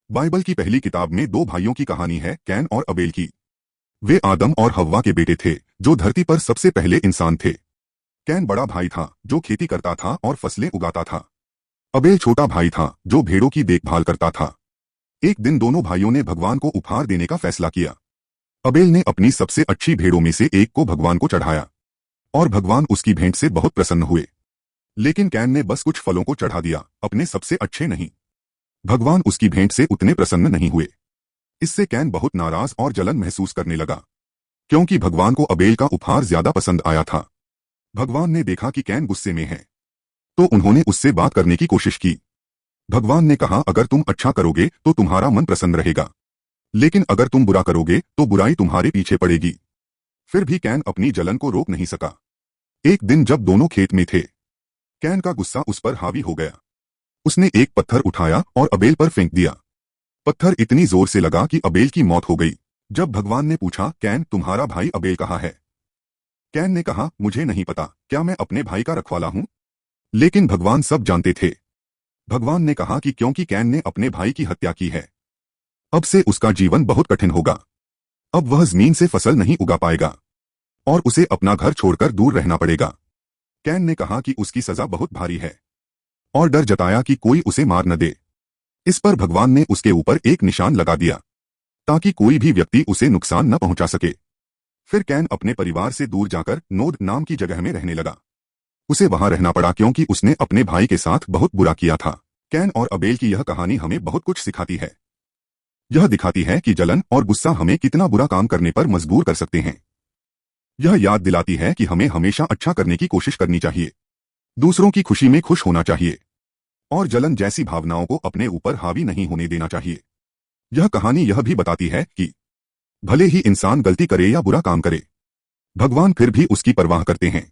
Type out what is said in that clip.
Bible की पहली किताब में दो भाइयों की कहानी है, कैन और अबेल की। वे आदम और हव्वा के बेटे थे, जो धरती पर सबसे पहले इंसान थे। कैन बड़ा भाई था, जो खेती करता था और फसलें उगाता था। अबेल छोटा भाई था, जो भेड़ों की देखभाल करता था। एक दिन दोनों भाइयों ने भगवान को उपहार देने का फैसला किया। अबेल ने अपनी सबसे अच्छी भेड़ों में से एक को भगवान को चढ़ाया, और भगवान उसकी भेंट से बहुत प्रसन्न हुए। लेकिन कैन ने बस कुछ फलों को चढ़ा दिया, अपने सबसे अच्छे नहीं। भगवान उसकी भेंट से उतने प्रसन्न नहीं हुए। इससे कैन बहुत नाराज और जलन महसूस करने लगा, क्योंकि भगवान को अबेल का उपहार ज्यादा पसंद आया था। भगवान ने देखा कि कैन गुस्से में है, तो उन्होंने उससे बात करने की कोशिश की। भगवान ने कहा, अगर तुम अच्छा करोगे तो तुम्हारा मन प्रसन्न रहेगा, लेकिन अगर तुम बुरा करोगे तो बुराई तुम्हारे पीछे पड़ेगी। फिर भी कैन अपनी जलन को रोक नहीं सका। एक दिन जब दोनों खेत में थे, कैन का गुस्सा उस पर हावी हो गया। उसने एक पत्थर उठाया और अबेल पर फेंक दिया। पत्थर इतनी जोर से लगा कि अबेल की मौत हो गई। जब भगवान ने पूछा, कैन तुम्हारा भाई अबेल कहाँ है? कैन ने कहा, मुझे नहीं पता, क्या मैं अपने भाई का रखवाला हूं? लेकिन भगवान सब जानते थे। भगवान ने कहा कि क्योंकि कैन ने अपने भाई की हत्या की है, अब से उसका जीवन बहुत कठिन होगा। अब वह जमीन से फसल नहीं उगा पाएगा, और उसे अपना घर छोड़कर दूर रहना पड़ेगा। कैन ने कहा कि उसकी सजा बहुत भारी है, और डर जताया कि कोई उसे मार न दे। इस पर भगवान ने उसके ऊपर एक निशान लगा दिया, ताकि कोई भी व्यक्ति उसे नुकसान न पहुंचा सके। फिर कैन अपने परिवार से दूर जाकर नोद नाम की जगह में रहने लगा। उसे वहां रहना पड़ा क्योंकि उसने अपने भाई के साथ बहुत बुरा किया था। कैन और अबेल की यह कहानी हमें बहुत कुछ सिखाती है। यह दिखाती है कि जलन और गुस्सा हमें कितना बुरा काम करने पर मजबूर कर सकते हैं। यह याद दिलाती है कि हमें हमेशा अच्छा करने की कोशिश करनी चाहिए, दूसरों की खुशी में खुश होना चाहिए, और जलन जैसी भावनाओं को अपने ऊपर हावी नहीं होने देना चाहिए। यह कहानी यह भी बताती है कि भले ही इंसान गलती करे या बुरा काम करे, भगवान फिर भी उसकी परवाह करते हैं।